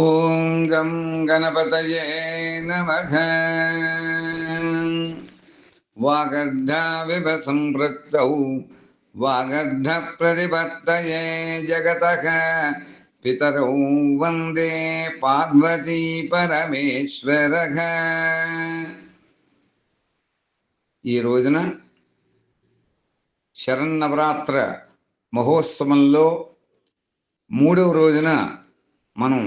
ఓం గం గణపతయే నమః. వాగర్ధావివ సంపృక్తౌ వాగర్ధ ప్రతిపత్తయే జగతః పితరౌ వందే పార్వతీ పరమేశ్వరః. ఈ రోజున శరన్నవరాత్ర మహోత్సవంలో మూడవ రోజున మనం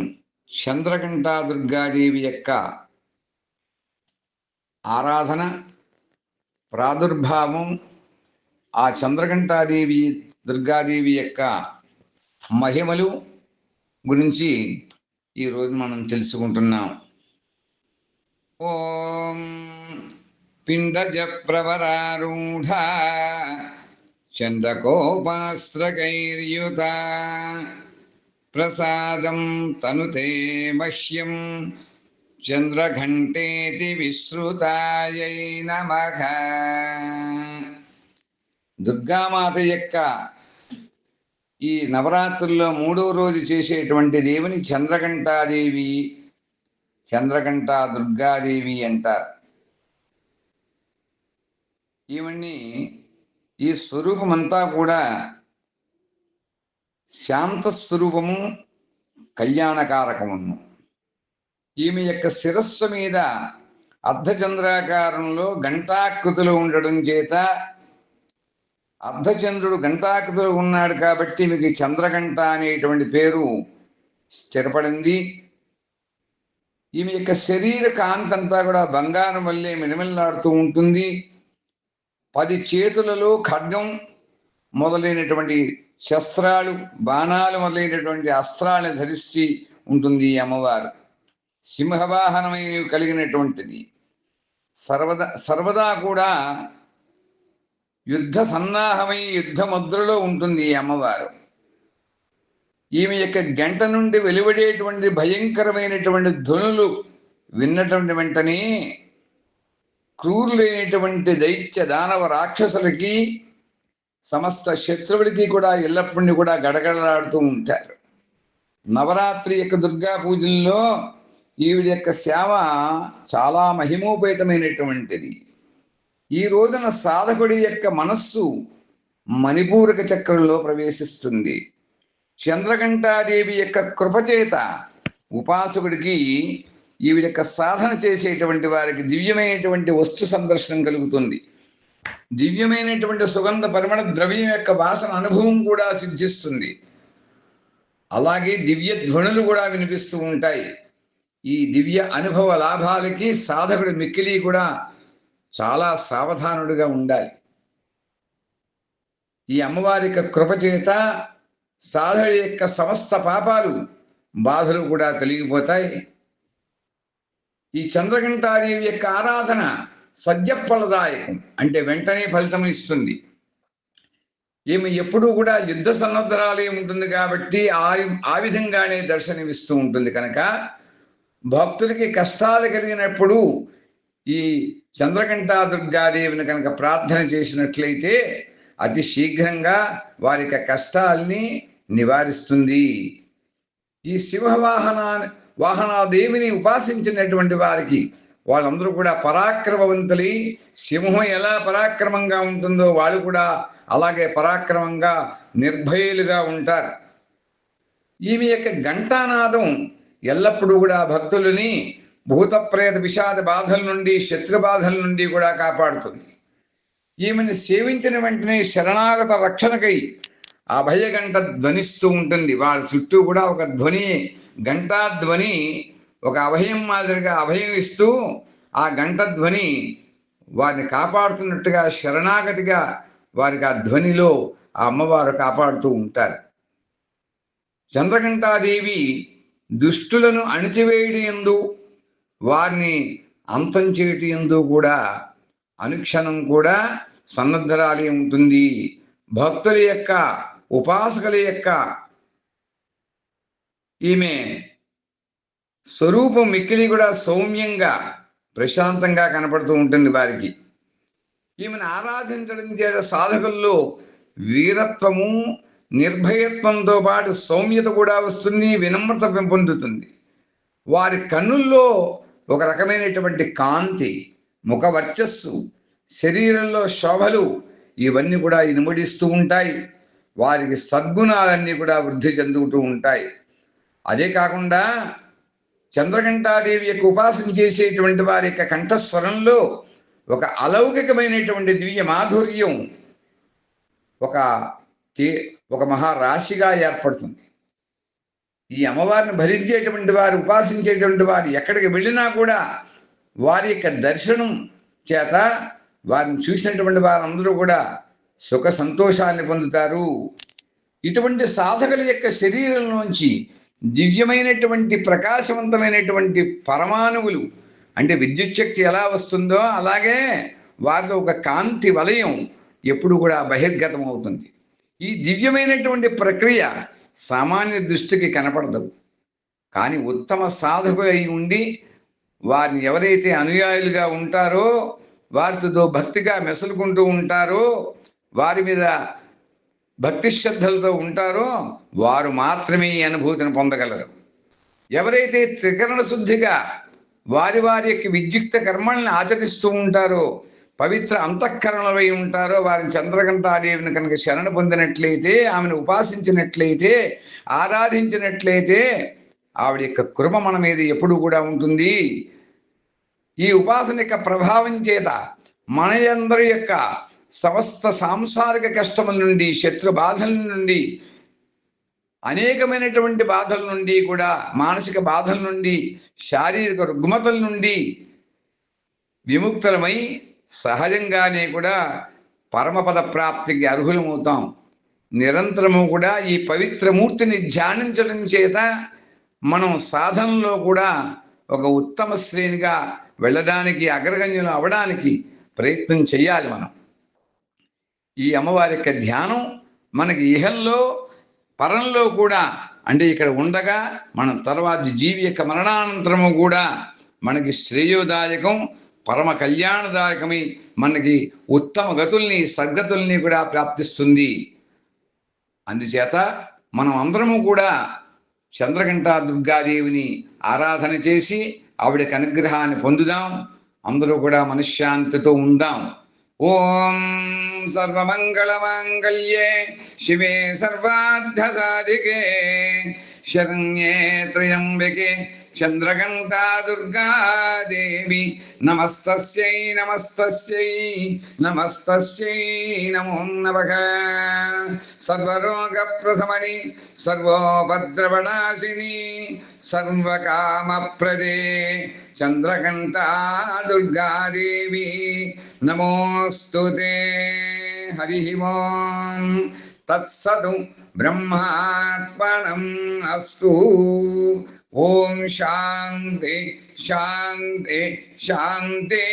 చంద్రఘంటా దుర్గాదేవి యొక్క ఆరాధన, ప్రాదుర్భావం, ఆ చంద్రఘంటాదేవి దుర్గాదేవి యొక్క మహిమలు గురించి ఈరోజు మనం తెలుసుకుంటున్నాం. ఓం పిండజ ప్రవరారూఢ చంద్రకోపాస్త్రకైర్యుత ప్రసాదం తనుతే మహ్యం చంద్రఘంటేతి విశ్రుతాయై నమః. దుర్గామాత యొక్క ఈ నవరాత్రుల్లో మూడో రోజు చేసేటువంటి దేవుని చంద్రఘంటాదేవి, చంద్రఘంటా దుర్గాదేవి అంటారు. ఈమెని ఈ స్వరూపమంతా కూడా శాంత స్వరూపము, కళ్యాణకారకమును. ఈమె యొక్క శిరస్సు మీద అర్ధచంద్రాకారంలో గంటాకృతిలో ఉండడం చేత అర్ధచంద్రుడు గంటాకృతిలో ఉన్నాడు కాబట్టి మీకు చంద్రఘంట అనేటువంటి పేరు స్థిరపడింది. ఈమె యొక్క శరీర కాంతంతా కూడా బంగారం వల్లే మిలమిల్లాడుతూ ఉంటుంది. 10 చేతులలో ఖడ్గం మొదలైనటువంటి శస్త్రాలు, బాణాలు మొదలైనటువంటి అస్త్రాలను ధరించి ఉంటుంది ఈ అమ్మవారు. సింహవాహనమై కలిగినటువంటిది. సర్వదా కూడా యుద్ధ సన్నాహమై యుద్ధ ముద్రలో ఉంటుంది ఈ అమ్మవారు. ఈమె యొక్క గంట నుండి వెలువడేటువంటి భయంకరమైనటువంటి ధ్వనులు విన్నటువంటి వెంటనే క్రూరులైనటువంటి దైత్య దానవ రాక్షసులకి, సమస్త శత్రువులకి కూడా ఎల్లప్పుడూ కూడా గడగడలాడుతూ ఉంటారు. నవరాత్రి యొక్క దుర్గా పూజల్లో ఈవిడ యొక్క సేవ చాలా మహిమోపేతమైనటువంటిది. ఈ రోజున సాధకుడి యొక్క మనస్సు మణిపూరక చక్రంలో ప్రవేశిస్తుంది. చంద్రఘంటాదేవి యొక్క కృపచేత ఉపాసకుడికి, ఈవిడ యొక్క సాధన చేసేటువంటి వారికి దివ్యమైనటువంటి వస్తు సందర్శనం కలుగుతుంది. దివ్యమైనటువంటి సుగంధ పరిమళ ద్రవ్యం యొక్క వాసన అనుభవం కూడా సిద్ధిస్తుంది. అలాగే దివ్య ధ్వనులు కూడా వినిపిస్తూ ఉంటాయి. ఈ దివ్య అనుభవ లాభాలకి సాధకుడు మిక్కిలి కూడా చాలా సావధానుడిగా ఉండాలి. ఈ అమ్మవారి యొక్క కృపచేత సాధకుడి యొక్క సమస్త పాపాలు, బాధలు కూడా తొలగిపోతాయి. ఈ చంద్రఘంటాదేవి యొక్క ఆరాధన సద్యఫలదాయకం, అంటే వెంటనే ఫలితం ఇస్తుంది. ఈమె ఎప్పుడూ కూడా యుద్ధ సన్నద్ధరాలే ఉంటుంది కాబట్టి ఆ విధంగానే దర్శనమిస్తూ ఉంటుంది. కనుక భక్తులకి కష్టాలు కలిగినప్పుడు ఈ చంద్రఘంటా దుర్గాదేవిని కనుక ప్రార్థన చేసినట్లయితే అతి శీఘ్రంగా వారి యొక్క కష్టాల్ని నివారిస్తుంది. ఈ వాహనాదేవిని ఉపాసించినటువంటి వారికి వాళ్ళందరూ కూడా పరాక్రమవంతులై, సింహం ఎలా పరాక్రమంగా ఉంటుందో వాళ్ళు కూడా అలాగే పరాక్రమంగా నిర్భయులుగా ఉంటారు. ఈమె యొక్క ఘంటానాదం ఎల్లప్పుడూ కూడా భక్తులని భూత ప్రేత విషాద బాధల నుండి, శత్రు బాధల నుండి కూడా కాపాడుతుంది. ఈమెను సేవించిన వెంటనే శరణాగత రక్షణకై అభయ గంట ధ్వనిస్తూ ఉంటుంది. వాళ్ళ చుట్టూ కూడా ఒక ధ్వని, గంటా ధ్వని, ఒక అభయం మాదిరిగా అభయం ఇస్తూ ఆ గంట ధ్వని వారిని కాపాడుతున్నట్టుగా, శరణాగతిగా వారికి ఆ ధ్వనిలో ఆ అమ్మవారు కాపాడుతూ ఉంటారు. చంద్రఘంటాదేవి దుష్టులను అణిచివేయడం యందు, వారిని అంతం చేయటం యందు కూడా అనుక్షణం కూడా సన్నద్ధరాలి ఉంటుంది. భక్తుల యొక్క, ఉపాసకుల యొక్క ఈమె స్వరూపం మిక్కిలి కూడా సౌమ్యంగా, ప్రశాంతంగా కనపడుతూ ఉంటుంది వారికి. ఈమెను ఆరాధించడం చేత సాధకుల్లో వీరత్వము, నిర్భయత్వంతో పాటు సౌమ్యత కూడా వస్తుంది, వినమ్రత పెంపొందుతుంది. వారి కన్నుల్లో ఒక రకమైనటువంటి కాంతి, ముఖ వర్చస్సు, శరీరంలో శోభలు ఇవన్నీ కూడా ఇనుమడిస్తూ ఉంటాయి. వారికి సద్గుణాలన్నీ కూడా వృద్ధి చెందుతూ ఉంటాయి. అదే కాకుండా చంద్రఘంటాదేవి యొక్క ఉపాసన చేసేటువంటి వారి యొక్క కంఠస్వరంలో ఒక అలౌకికమైనటువంటి దివ్య మాధుర్యం ఒక మహారాశిగా ఏర్పడుతుంది. ఈ అమ్మవారిని భరించేటువంటి వారు, ఉపాసించేటువంటి వారు ఎక్కడికి వెళ్ళినా కూడా వారి యొక్క దర్శనం చేత వారిని చూసినటువంటి వారందరూ కూడా సుఖ సంతోషాన్ని పొందుతారు. ఇటువంటి సాధకుల యొక్క శరీరంలోంచి దివ్యమైనటువంటి ప్రకాశవంతమైనటువంటి పరమాణువులు అంటే విద్యుత్ శక్తి ఎలా వస్తుందో అలాగే వారిలో ఒక కాంతి వలయం ఎప్పుడు కూడా బహిర్గతం అవుతుంది. ఈ దివ్యమైనటువంటి ప్రక్రియ సామాన్య దృష్టికి కనపడదు. కానీ ఉత్తమ సాధకులై ఉండి వారిని ఎవరైతే అనుయాయులుగా ఉంటారో, వారితో భక్తిగా మెసులుకుంటూ ఉంటారో, వారి మీద భక్తి శ్రద్ధలతో ఉంటారో వారు మాత్రమే ఈ అనుభూతిని పొందగలరు. ఎవరైతే త్రికరణ శుద్ధిగా వారి వారి యొక్క విద్యుక్త కర్మల్ని ఆచరిస్తూ ఉంటారో, పవిత్ర అంతఃకరణలై ఉంటారో, వారిని చంద్రఘంటాదేవిని కనుక శరణ పొందినట్లయితే, ఆమెను ఉపాసించినట్లయితే, ఆరాధించినట్లయితే ఆవిడ యొక్క కృప మన మీద ఎప్పుడు కూడా ఉంటుంది. ఈ ఉపాసన యొక్క ప్రభావం చేత మన అందరి యొక్క సమస్త సాంసారిక కష్టముల నుండి, శత్రు బాధల నుండి, అనేకమైనటువంటి బాధల నుండి కూడా, మానసిక బాధల నుండి, శారీరక రుగ్మతల నుండి విముక్తులమై సహజంగానే కూడా పరమపద ప్రాప్తికి అర్హులమవుతాం. నిరంతరము కూడా ఈ పవిత్రమూర్తిని ధ్యానించడం చేత మనం సాధనలో కూడా ఒక ఉత్తమ శ్రేణిగా వెళ్ళడానికి, అగ్రగణ్యులు అవడానికి ప్రయత్నం చేయాలి. మనం ఈ అమ్మవారి యొక్క ధ్యానం మనకి ఇహంలో పరంలో కూడా, అంటే ఇక్కడ ఉండగా మనం తర్వాత జీవి యొక్క మరణానంతరము కూడా మనకి శ్రేయోదాయకం, పరమ కళ్యాణదాయకమై మనకి ఉత్తమ గతుల్ని, సద్గతుల్ని కూడా ప్రాప్తిస్తుంది. అందుచేత మనం అందరము కూడా చంద్రఘంటా దుర్గాదేవిని ఆరాధన చేసి ఆవిడకి అనుగ్రహాన్ని పొందుదాం. అందరూ కూడా మనశ్శాంతితో ఉందాం. ఓం సర్వమంగళమాంగళ్యే శివే సర్వార్థసాధికే శరణ్యే త్రయంబకే చంద్రఘంటా దుర్గాదేవి నమస్తస్యై నమస్తస్యై నమస్తస్యై నమో నమః. సర్వరోగప్రశమని సర్వోపద్రవనాశిని సర్వకామప్రదే చంద్రఘంటా దుర్గాదేవి నమోస్తుతే. హరి ఓం తత్సతు బ్రహ్మార్పణం అస్తు. ఓం శాంతి శాంతి శాంతి.